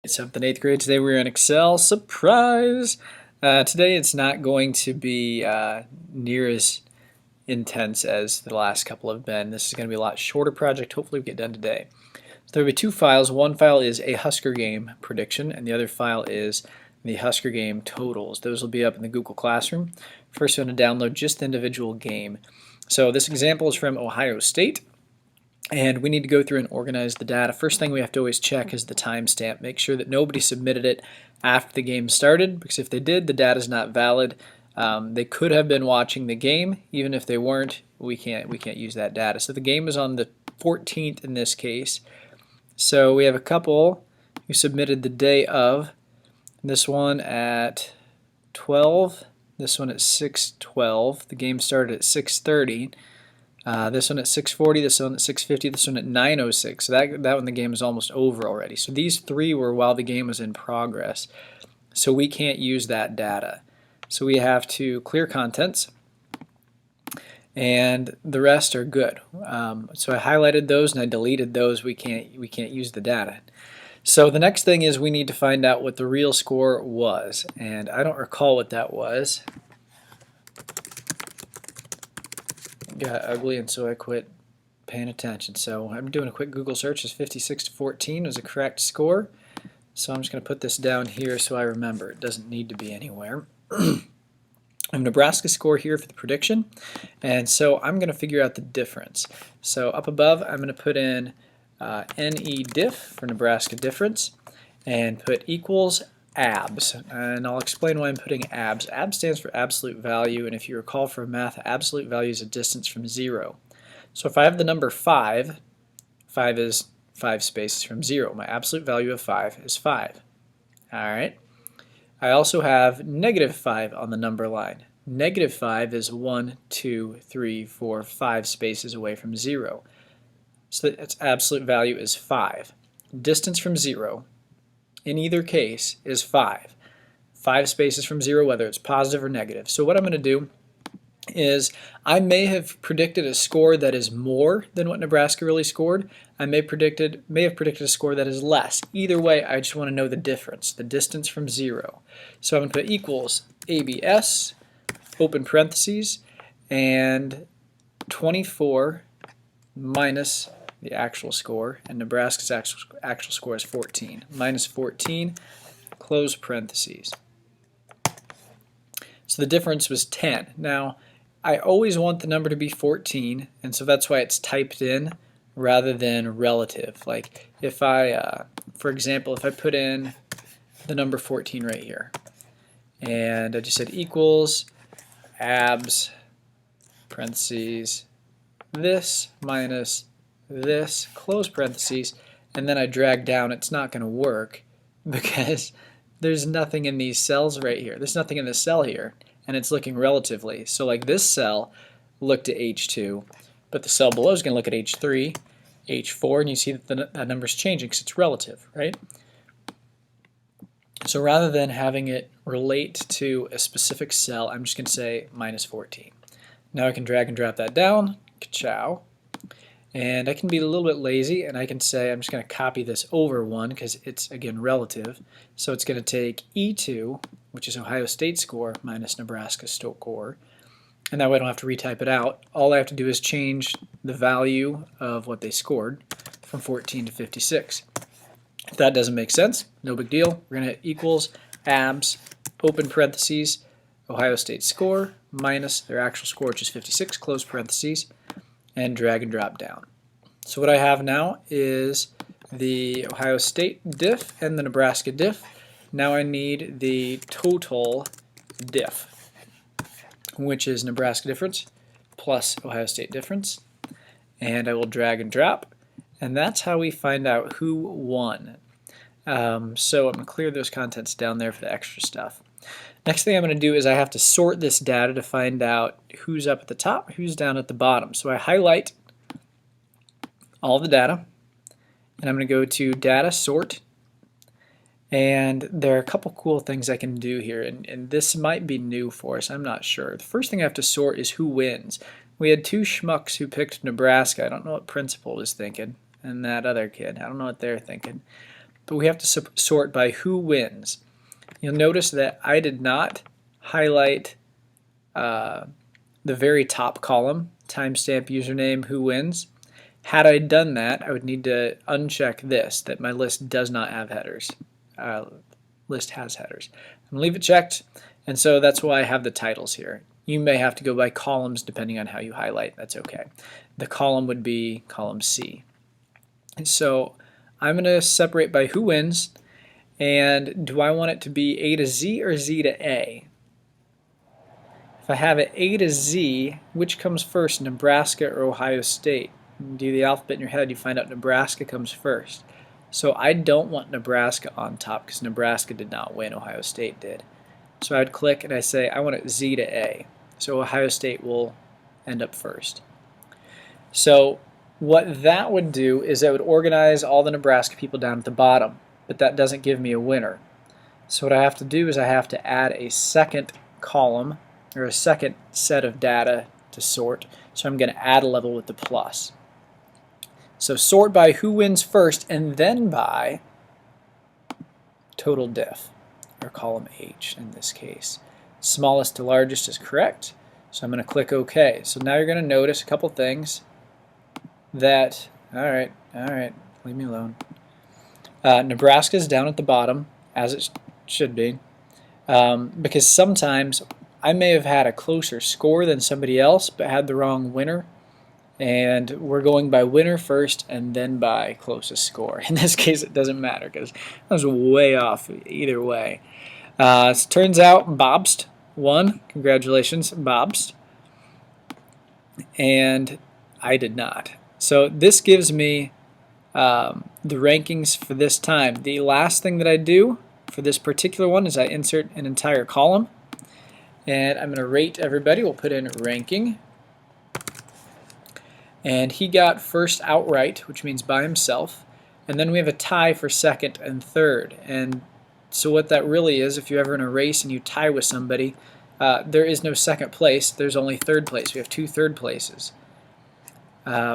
7th and 8th grade. Today we're in Excel. Surprise! Today it's not going to be near as intense as the last couple have been. This is going to be a lot shorter project. Hopefully we get done today. So there will be two files. One file is a Husker game prediction, and the other file is the Husker game totals. Those will be up in the Google Classroom. First, we're going to download just the individual game. So this example is from Ohio State. And we need to go through and organize the data. First thing we have to always check is the timestamp. Make sure that nobody submitted it after the game started, because if they did, the data is not valid. They could have been watching the game. Even if they weren't, we can't use that data. So the game is on the 14th in this case. So we have a couple who submitted the day of. This one at 12. This one at 6:12. The game started at 6:30. This one at 6:40, this one at 6:50, this one at 9:06. So that one the game is almost over already. So these three were while the game was in progress. So we can't use that data. So we have to clear contents, and the rest are good. So I highlighted those and I deleted those. We can't use the data. So the next thing is we need to find out what the real score was, and I don't recall what that was. Got ugly, and so I quit paying attention. So I'm doing a quick Google search. Is 56-14 was a correct score. So I'm just going to put this down here so I remember. It doesn't need to be anywhere. I'm Nebraska score here for the prediction, and so I'm going to figure out the difference. So up above, I'm going to put in NEDIF for Nebraska difference, and put equals ABS, and I'll explain why I'm putting ABS. ABS stands for absolute value, and if you recall from math, absolute value is a distance from 0. So if I have the number 5, 5 is 5 spaces from 0. My absolute value of 5 is 5. Alright. I also have -5 on the number line. -5 is 1, 2, 3, 4, 5 spaces away from 0. So its absolute value is 5. Distance from 0 in either case is 5. 5 spaces from 0, whether it's positive or negative. So what I'm going to do is I may have predicted a score that is more than what Nebraska really scored. I may have predicted a score that is less. Either way, I just want to know the difference, the distance from 0. So I'm going to put equals ABS, open parentheses, and 24 minus the actual score, and Nebraska's actual score is 14. Minus 14, close parentheses. So the difference was 10. Now, I always want the number to be 14, and so that's why it's typed in rather than relative. Like if I, for example, if I put in the number 14 right here, and I just said equals abs, parentheses, this minus this, close parentheses, and then I drag down, it's not going to work because there's nothing in these cells right here. There's nothing in this cell here, and it's looking relatively. So like this cell looked at H2, but the cell below is going to look at H3, H4, and you see that that number's changing because it's relative, right? So rather than having it relate to a specific cell, I'm just going to say minus 14. Now I can drag and drop that down, ka-chow. And I can be a little bit lazy, and I can say I'm just going to copy this over 1 because it's, again, relative. So it's going to take E2, which is Ohio State score, minus Nebraska score, and that way I don't have to retype it out. All I have to do is change the value of what they scored from 14 to 56. If that doesn't make sense, no big deal. We're going to hit equals abs, open parentheses, Ohio State score, minus their actual score, which is 56, close parentheses, and drag and drop down. So what I have now is the Ohio State diff and the Nebraska diff. Now I need the total diff, which is Nebraska difference plus Ohio State difference. And I will drag and drop, and that's how we find out who won. So I'm going to clear those contents down there for the extra stuff. Next thing I'm going to do is I have to sort this data to find out who's up at the top, who's down at the bottom. So I highlight all the data, and I'm going to go to Data Sort, and there are a couple cool things I can do here, and this might be new for us, I'm not sure. The first thing I have to sort is who wins. We had two schmucks who picked Nebraska. I don't know what Principal was thinking, and that other kid, I don't know what they're thinking. but we have to sort by who wins. You'll notice that I did not highlight the very top column, timestamp, username, who wins. Had I done that, I would need to uncheck this, that my list does not have headers. List has headers. I'm going to leave it checked, and so that's why I have the titles here. You may have to go by columns depending on how you highlight. That's okay. The column would be column C. And so I'm going to separate by who wins, and do I want it to be A to Z or Z to A? If I have it A to Z, which comes first, Nebraska or Ohio State? You do the alphabet in your head, you find out Nebraska comes first. So I don't want Nebraska on top because Nebraska did not win, Ohio State did. So I would click and I say I want it Z to A. So Ohio State will end up first. So what that would do is it would organize all the Nebraska people down at the bottom, but that doesn't give me a winner. So what I have to do is I have to add a second column or a second set of data to sort. So I'm going to add a level with the plus. So sort by who wins first and then by total diff, or column H in this case. Smallest to largest is correct, so I'm going to click OK. So now you're going to notice a couple things that, alright, leave me alone. Nebraska's down at the bottom, as it should be, because sometimes I may have had a closer score than somebody else but had the wrong winner, and we're going by winner first and then by closest score. In this case it doesn't matter because I was way off either way. So it turns out Bobst won. Congratulations, Bobst. And I did not. So this gives me the rankings for this time. The last thing that I do for this particular one is I insert an entire column. And I'm going to rate everybody. We'll put in ranking. And he got first outright, which means by himself. And then we have a tie for second and third. And so what that really is, if you're ever in a race and you tie with somebody, there is no second place. There's only third place. We have two third places.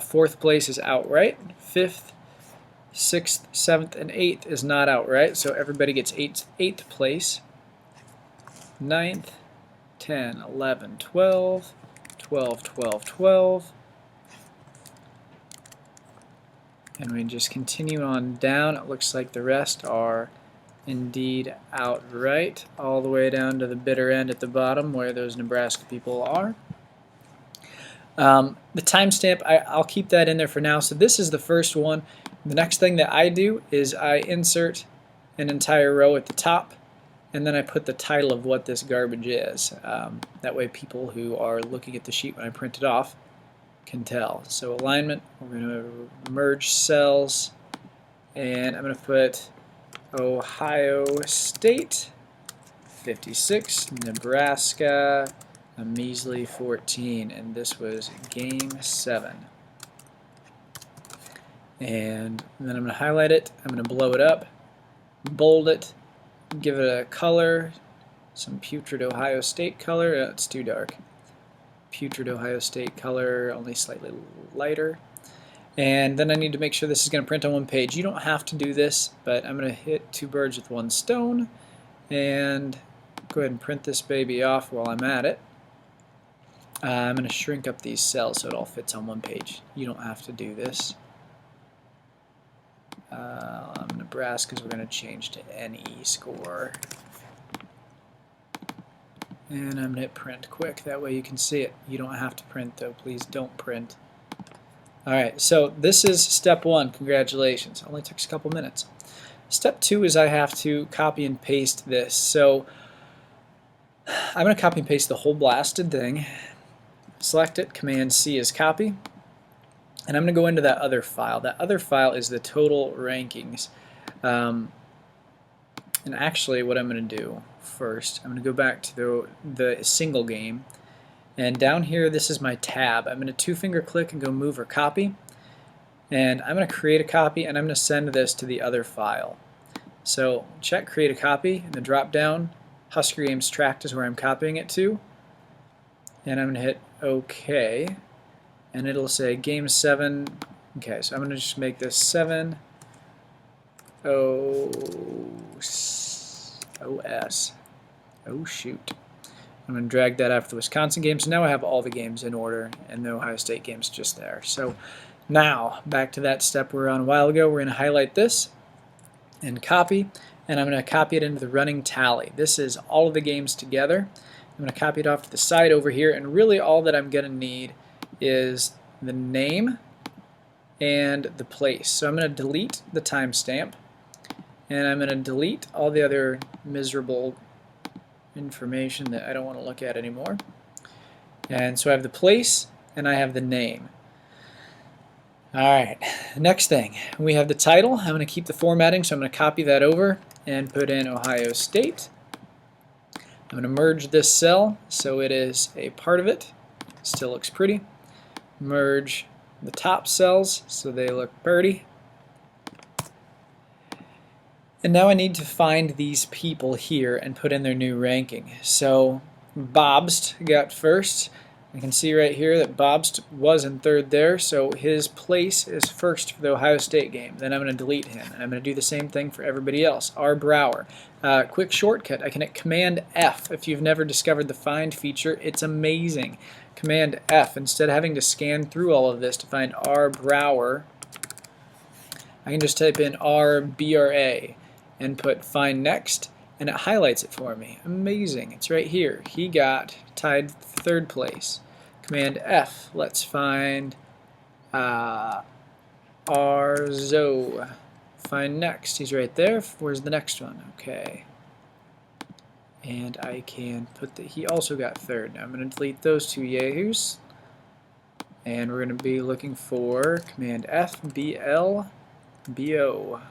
Fourth place is outright. Fifth, sixth, seventh, and eighth is not outright. So everybody gets eighth place. Ninth, 10, 11, 12, 12, 12, 12. And we just continue on down. It looks like the rest are indeed outright, all the way down to the bitter end at the bottom where those Nebraska people are. The timestamp, I'll keep that in there for now. So this is the first one. The next thing that I do is I insert an entire row at the top, and then I put the title of what this garbage is. That way people who are looking at the sheet when I print it off can tell. So alignment, we're going to merge cells, and I'm going to put Ohio State 56, Nebraska a measly 14, and this was game 7. And then I'm going to highlight it, I'm going to blow it up, bold it, give it a color, some putrid Ohio State color. It's too dark. Putrid Ohio State color, only slightly lighter. And then I need to make sure this is going to print on one page. You don't have to do this, but I'm going to hit two birds with one stone and go ahead and print this baby off while I'm at it. I'm going to shrink up these cells so it all fits on one page. You don't have to do this. Nebraska's we're going to change to NE score. And I'm going to hit print quick, that way you can see it. You don't have to print though, please don't print. Alright, so this is step 1, congratulations. Only took us a couple minutes. Step 2 is I have to copy and paste this. So I'm going to copy and paste the whole blasted thing. Select it, Command C is copy. And I'm going to go into that other file. That other file is the total rankings. And actually what I'm going to do first, I'm going to go back to the single game, and down here this is my tab. I'm going to two-finger click and go move or copy, and I'm going to create a copy, and I'm going to send this to the other file. So check create a copy, and the drop down Husker Games tracked is where I'm copying it to, and I'm going to hit OK, and it'll say game 7. Okay, so I'm going to just make this 7 OS. Oh shoot. I'm going to drag that after the Wisconsin game. So now I have all the games in order and the Ohio State games just there. So now back to that step we were on a while ago. We're going to highlight this and copy, and I'm going to copy it into the running tally. This is all of the games together. I'm going to copy it off to the side over here, and really all that I'm going to need is the name and the place. So I'm going to delete the timestamp, and I'm going to delete all the other miserable information that I don't want to look at anymore. And so I have the place and I have the name. Alright, next thing, we have the title. I'm going to keep the formatting, so I'm going to copy that over and put in Ohio State. I'm going to merge this cell so it is a part of it. Still looks pretty. Merge the top cells so they look pretty. And now I need to find these people here and put in their new ranking. So Bobst got first. I can see right here that Bobst was in third there, so his place is first for the Ohio State game. Then I'm going to delete him, and I'm going to do the same thing for everybody else. R. Brower. Quick shortcut, I can hit Command F. If you've never discovered the find feature, it's amazing. Command F. Instead of having to scan through all of this to find R. Brower, I can just type in RBRA and put find next, and it highlights it for me. Amazing. It's right here. He got tied third place. Command F. Let's find Arzo. Find next. He's right there. Where's the next one? Okay. And I can put that he also got third. Now I'm going to delete those two yahoos. And we're going to be looking for Command F, BL, BO.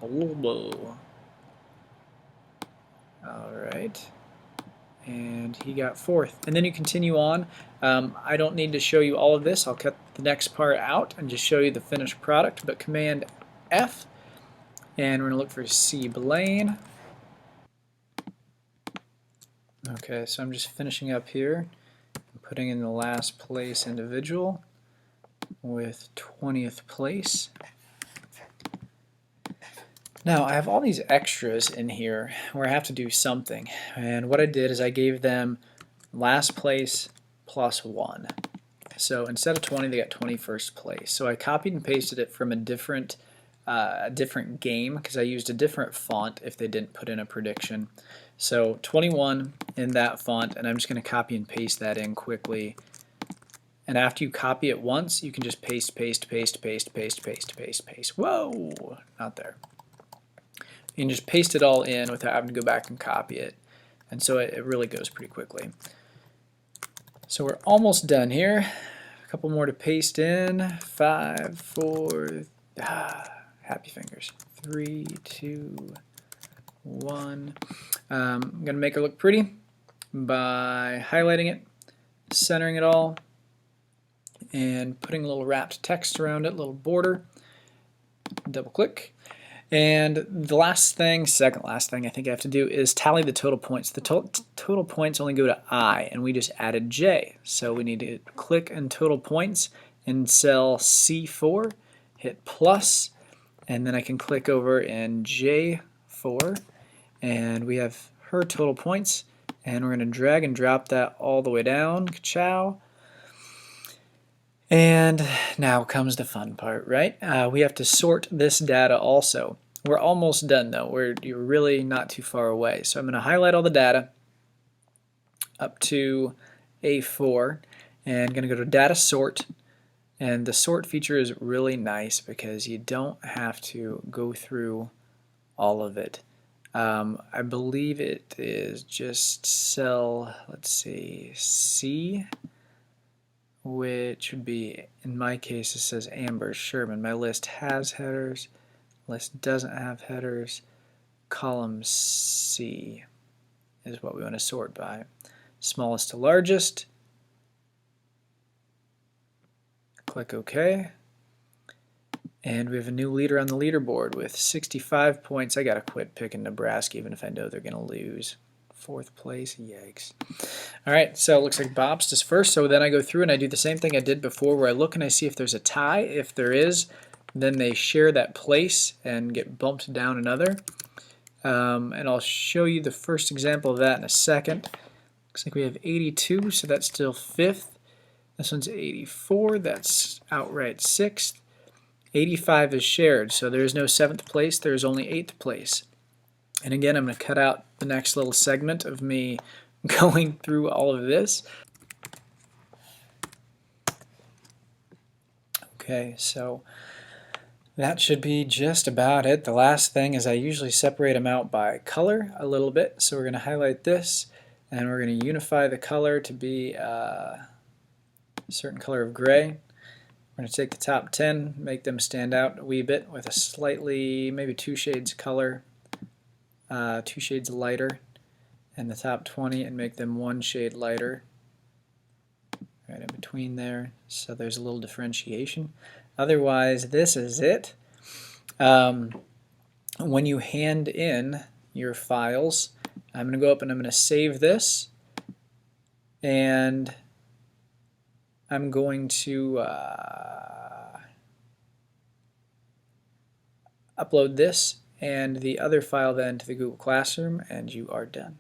Bulbo. Alright, and he got fourth. And then you continue on. I don't need to show you all of this. I'll cut the next part out and just show you the finished product. But Command F, and we're going to look for C. Blaine. Okay, so I'm just finishing up here, putting in the last place individual with 20th place. Now I have all these extras in here where I have to do something, and what I did is I gave them last place plus 1. So instead of 20 they got 21st place. So I copied and pasted it from a different game because I used a different font if they didn't put in a prediction. So 21 in that font, and I'm just going to copy and paste that in quickly. And after you copy it once, you can just paste, paste, paste, paste, paste, paste, paste, paste. Whoa! Not there. You can just paste it all in without having to go back and copy it. And so it really goes pretty quickly. So we're almost done here. A couple more to paste in. 5, 4, happy fingers. 3, 2, 1. I'm going to make it look pretty by highlighting it, centering it all, and putting a little wrapped text around it, little border. Double click. And the last thing, second last thing I think I have to do is tally the total points. The total points only go to I, and we just added J. So we need to click on total points in cell C4, hit plus, and then I can click over in J4, and we have her total points, and we're going to drag and drop that all the way down. Ka-chow. And now comes the fun part, right? We have to sort this data also. We're almost done though. You're really not too far away. So I'm going to highlight all the data up to A4 and going to go to data sort. And the sort feature is really nice because you don't have to go through all of it. I believe it is just cell, let's see, C, which would be, in my case, it says Amber Sherman. My list has headers, list doesn't have headers. Column C is what we want to sort by. Smallest to largest. Click OK. And we have a new leader on the leaderboard with 65 points. I gotta quit picking Nebraska even if I know they're gonna lose. 4th place, yikes. Alright, so it looks like Bobst is first, so then I go through and I do the same thing I did before where I look and I see if there's a tie. If there is, then they share that place and get bumped down another. And I'll show you the first example of that in a second. Looks like we have 82, so that's still 5th. This one's 84, that's outright 6th. 85 is shared, so there is no 7th place, there is only 8th place. And again, I'm going to cut out the next little segment of me going through all of this. Okay, so that should be just about it. The last thing is I usually separate them out by color a little bit. So we're going to highlight this, and we're going to unify the color to be a certain color of gray. We're going to take the top 10, make them stand out a wee bit with a slightly, maybe 2 shades color, 2 shades lighter, and the top 20 and make them 1 shade lighter. Right in between there, so there's a little differentiation. Otherwise, this is it. When you hand in your files, I'm going to go up and I'm going to save this, and I'm going to upload this and the other file then to the Google Classroom, and you are done.